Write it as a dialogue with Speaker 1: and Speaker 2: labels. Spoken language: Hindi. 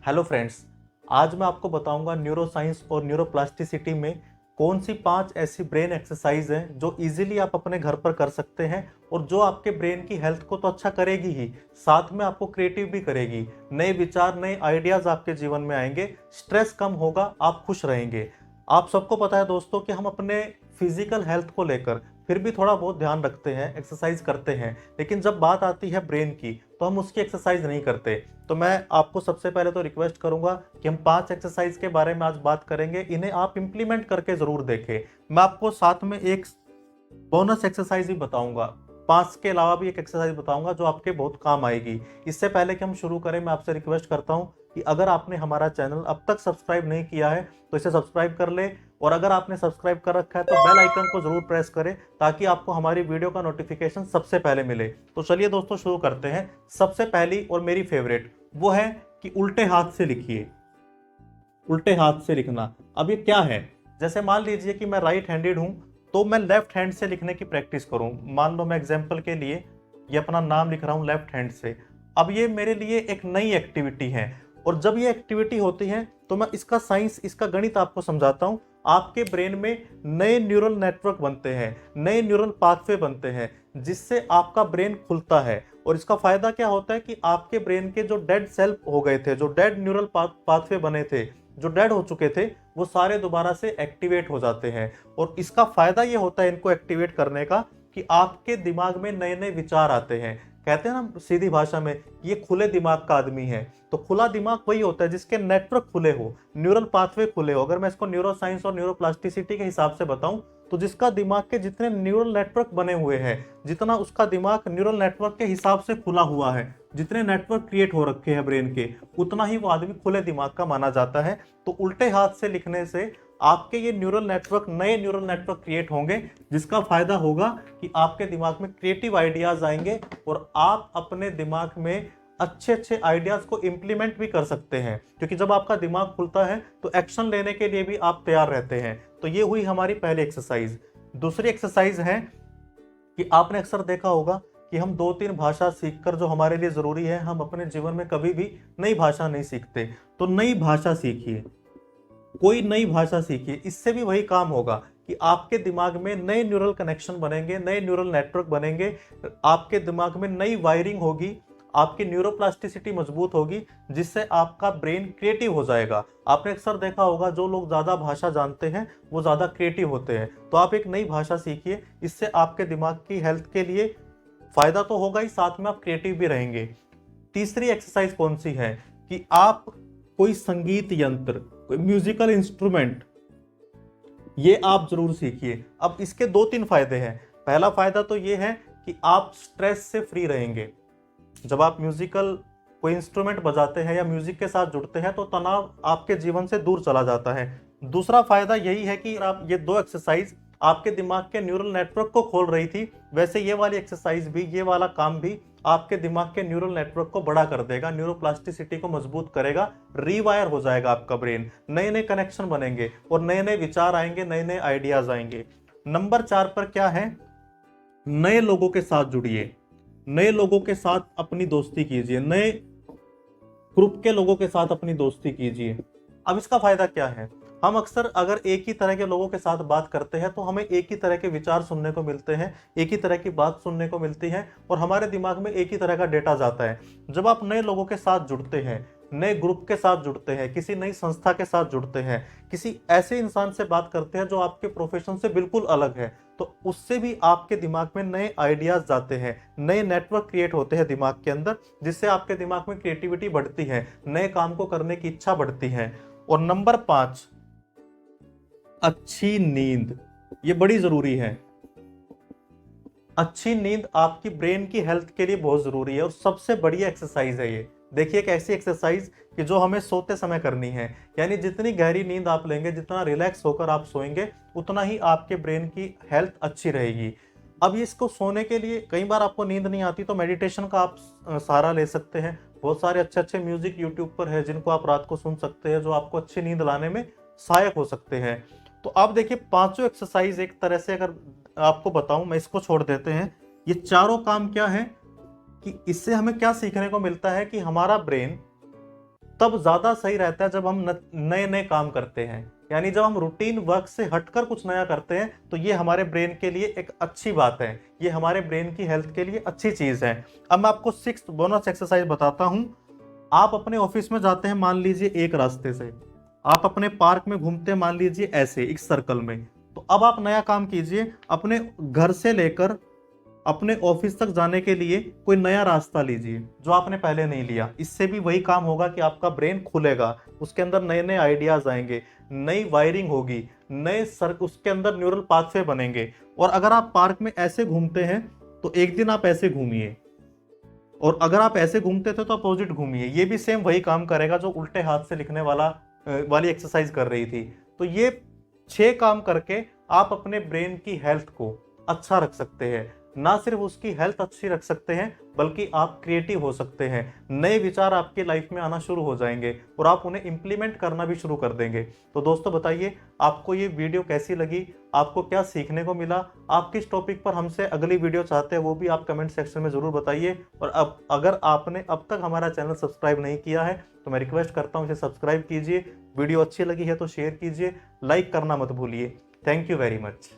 Speaker 1: हेलो फ्रेंड्स, आज मैं आपको बताऊंगा न्यूरो साइंस और न्यूरोप्लास्टिसिटी में कौन सी 5 ऐसी ब्रेन एक्सरसाइज हैं जो इजीली आप अपने घर पर कर सकते हैं और जो आपके ब्रेन की हेल्थ को तो अच्छा करेगी ही, साथ में आपको क्रिएटिव भी करेगी। नए विचार, नए आइडियाज आपके जीवन में आएंगे, स्ट्रेस कम होगा, आप खुश रहेंगे। आप सबको पता है दोस्तों कि हम अपने फिजिकल हेल्थ को लेकर फिर भी थोड़ा बहुत ध्यान रखते हैं, एक्सरसाइज करते हैं, लेकिन जब बात आती है ब्रेन की तो हम उसकी एक्सरसाइज नहीं करते। तो मैं आपको सबसे पहले तो रिक्वेस्ट करूंगा कि हम 5 एक्सरसाइज के बारे में आज बात करेंगे, इन्हें आप इंप्लीमेंट करके जरूर देखें। मैं आपको साथ में एक बोनस एक्सरसाइज भी बताऊंगा, 5 के अलावा भी एक एक्सरसाइज बताऊंगा जो आपके बहुत काम आएगी। इससे पहले कि हम शुरू करें, मैं आपसे रिक्वेस्ट करता हूं कि अगर आपने हमारा चैनल अब तक सब्सक्राइब नहीं किया है तो इसे सब्सक्राइब कर ले, और अगर आपने सब्सक्राइब कर रखा है तो बेल आइकन को जरूर प्रेस करें ताकि आपको हमारी वीडियो का नोटिफिकेशन सबसे पहले मिले। तो चलिए दोस्तों शुरू करते हैं। सबसे पहली और मेरी फेवरेट वो है कि उल्टे हाथ से लिखिए। उल्टे हाथ से लिखना, अब ये क्या है? जैसे मान लीजिए कि मैं राइट हैंडेड हूं तो मैं लेफ्ट हैंड से लिखने की प्रैक्टिस करूं। मान लो मैं एग्जांपल के लिए ये अपना नाम लिख रहा हूं लेफ्ट हैंड से। अब ये मेरे लिए एक नई एक्टिविटी है, और जब ये एक्टिविटी होती है तो मैं इसका साइंस, इसका गणित आपको समझाता हूं। आपके ब्रेन में नए न्यूरल नेटवर्क बनते हैं, नए न्यूरल पाथवे बनते हैं, जिससे आपका ब्रेन खुलता है। और इसका फायदा क्या होता है कि आपके ब्रेन के जो डेड सेल हो गए थे, जो डेड न्यूरल पाथवे बने थे, जो डेड हो चुके थे, वो सारे दोबारा से एक्टिवेट हो जाते हैं। और इसका फायदा ये होता है इनको एक्टिवेट करने का कि आपके दिमाग में नए नए विचार आते हैं। कहते हैं ना सीधी भाषा में, ये खुले दिमाग का आदमी है। तो खुला दिमाग वही होता है जिसके नेटवर्क खुले हो, न्यूरल पाथवे खुले हो। अगर मैं इसको न्यूरो साइंस और न्यूरोप्लास्टिसिटी के हिसाब से बताऊं तो जिसका दिमाग के जितने न्यूरल नेटवर्क बने हुए हैं, जितना उसका दिमाग न्यूरल नेटवर्क के हिसाब से खुला हुआ है, जितने नेटवर्क क्रिएट हो रखे हैं ब्रेन के, उतना ही वो आदमी खुले दिमाग का माना जाता है। तो उल्टे हाथ से लिखने से आपके ये न्यूरल नेटवर्क, नए न्यूरल नेटवर्क क्रिएट होंगे, जिसका फायदा होगा कि आपके दिमाग में क्रिएटिव आइडियाज आएंगे और आप अपने दिमाग में अच्छे अच्छे आइडियाज को इंप्लीमेंट भी कर सकते हैं। क्योंकि जब आपका दिमाग खुलता है तो एक्शन लेने के लिए भी आप तैयार रहते हैं। तो ये हुई हमारी पहली एक्सरसाइज। दूसरी एक्सरसाइज है कि आपने अक्सर देखा होगा कि हम 2-3 भाषा सीखकर, जो हमारे लिए जरूरी है, हम अपने जीवन में कभी भी नई भाषा नहीं सीखते। तो नई भाषा सीखिए, कोई नई भाषा सीखिए। इससे भी वही काम होगा कि आपके दिमाग में नए न्यूरल कनेक्शन बनेंगे, नए न्यूरल नेटवर्क बनेंगे, आपके दिमाग में नई वायरिंग होगी, आपकी न्यूरोप्लास्टिसिटी मजबूत होगी, जिससे आपका ब्रेन क्रिएटिव हो जाएगा। आपने अक्सर देखा होगा जो लोग ज्यादा भाषा जानते हैं वो ज्यादा क्रिएटिव होते हैं। तो आप एक नई भाषा सीखिए, इससे आपके दिमाग की हेल्थ के लिए फायदा तो होगा ही, साथ में आप क्रिएटिव भी रहेंगे। तीसरी एक्सरसाइज कौन सी है कि आप कोई संगीत यंत्र, कोई म्यूजिकल इंस्ट्रूमेंट, ये आप जरूर सीखिए। अब इसके 2-3 फायदे हैं। पहला फायदा तो ये है कि आप स्ट्रेस से फ्री रहेंगे। जब आप म्यूजिकल कोई इंस्ट्रूमेंट बजाते हैं या म्यूजिक के साथ जुड़ते हैं तो तनाव आपके जीवन से दूर चला जाता है। दूसरा फायदा यही है कि आप ये 2 एक्सरसाइज आपके दिमाग के न्यूरल नेटवर्क को खोल रही थी, वैसे ये वाली एक्सरसाइज भी, ये वाला काम भी आपके दिमाग के न्यूरल नेटवर्क को बड़ा कर देगा, न्यूरोप्लास्टिसिटी को मजबूत करेगा, रीवायर हो जाएगा आपका ब्रेन, नए नए कनेक्शन बनेंगे और नए नए विचार आएंगे, नए नए आइडियाज आएंगे। नंबर 4 पर क्या है? नए लोगों के साथ जुड़िए, नए लोगों के साथ अपनी दोस्ती कीजिए, नए ग्रुप के लोगों के साथ अपनी दोस्ती कीजिए। अब इसका फायदा क्या है? हम अक्सर अगर एक ही तरह के लोगों के साथ बात करते हैं तो हमें एक ही तरह के विचार सुनने को मिलते हैं, एक ही तरह की बात सुनने को मिलती है, और हमारे दिमाग में एक ही तरह का डेटा जाता है। जब आप नए लोगों के साथ जुड़ते हैं, नए ग्रुप के साथ जुड़ते हैं, किसी नई संस्था के साथ जुड़ते हैं, किसी ऐसे इंसान से बात करते हैं जो आपके प्रोफेशन से बिल्कुल अलग है, तो उससे भी आपके दिमाग में नए आइडियाज जाते हैं, नए नेटवर्क क्रिएट होते हैं दिमाग के अंदर, जिससे आपके दिमाग में क्रिएटिविटी बढ़ती है, नए काम को करने की इच्छा बढ़ती है। और नंबर 5, अच्छी नींद। ये बड़ी जरूरी है। अच्छी नींद आपकी ब्रेन की हेल्थ के लिए बहुत जरूरी है और सबसे बढ़िया एक्सरसाइज है ये। देखिए, एक ऐसी एक्सरसाइज कि जो हमें सोते समय करनी है, यानी जितनी गहरी नींद आप लेंगे, जितना रिलैक्स होकर आप सोएंगे, उतना ही आपके ब्रेन की हेल्थ अच्छी रहेगी। अब इसको सोने के लिए कई बार आपको नींद नहीं आती तो मेडिटेशन का आप सहारा ले सकते हैं। बहुत सारे अच्छे अच्छे म्यूजिक यूट्यूब पर है जिनको आप रात को सुन सकते हैं, जो आपको अच्छी नींद लाने में सहायक हो सकते हैं। तो आप देखिए, 5 एक्सरसाइज एक तरह से अगर आपको बताऊं, मैं इसको छोड़ देते हैं। ये चारों काम क्या है कि इससे हमें क्या सीखने को मिलता है कि हमारा ब्रेन तब ज़्यादा सही रहता है जब हम नए नए काम करते हैं, यानी जब हम रूटीन वर्क से हटकर कुछ नया करते हैं, तो ये हमारे ब्रेन के लिए एक अच्छी बात है, ये हमारे ब्रेन की हेल्थ के लिए अच्छी चीज़ है। अब मैं आपको 6th बोनस एक्सरसाइज बताता हूँ। आप अपने ऑफिस में जाते हैं मान लीजिए एक रास्ते से, आप अपने पार्क में घूमते हैं मान लीजिए ऐसे एक सर्कल में, तो अब आप नया काम कीजिए, अपने घर से लेकर अपने ऑफिस तक जाने के लिए कोई नया रास्ता लीजिए जो आपने पहले नहीं लिया। इससे भी वही काम होगा कि आपका ब्रेन खुलेगा, उसके अंदर नए नए आइडियाज आएंगे, नई वायरिंग होगी, नए सर उसके अंदर न्यूरल पाथवे बनेंगे। और अगर आप पार्क में ऐसे घूमते हैं तो एक दिन आप ऐसे घूमिए, और अगर आप ऐसे घूमते थे तो अपोजिट घूमिए, ये भी सेम वही काम करेगा जो उल्टे हाथ से लिखने वाली एक्सरसाइज कर रही थी। तो ये 6 काम करके आप अपने ब्रेन की हेल्थ को अच्छा रख सकते हैं। ना सिर्फ उसकी हेल्थ अच्छी रख सकते हैं, बल्कि आप क्रिएटिव हो सकते हैं, नए विचार आपकी लाइफ में आना शुरू हो जाएंगे और आप उन्हें इंप्लीमेंट करना भी शुरू कर देंगे। तो दोस्तों बताइए आपको ये वीडियो कैसी लगी, आपको क्या सीखने को मिला, आप किस टॉपिक पर हमसे अगली वीडियो चाहते हैं वो भी आप कमेंट सेक्शन में ज़रूर बताइए। और अब अगर आपने अब तक हमारा चैनल सब्सक्राइब नहीं किया है तो मैं रिक्वेस्ट करता हूँ इसे सब्सक्राइब कीजिए, वीडियो अच्छी लगी है तो शेयर कीजिए, लाइक करना मत भूलिए। Thank you very much.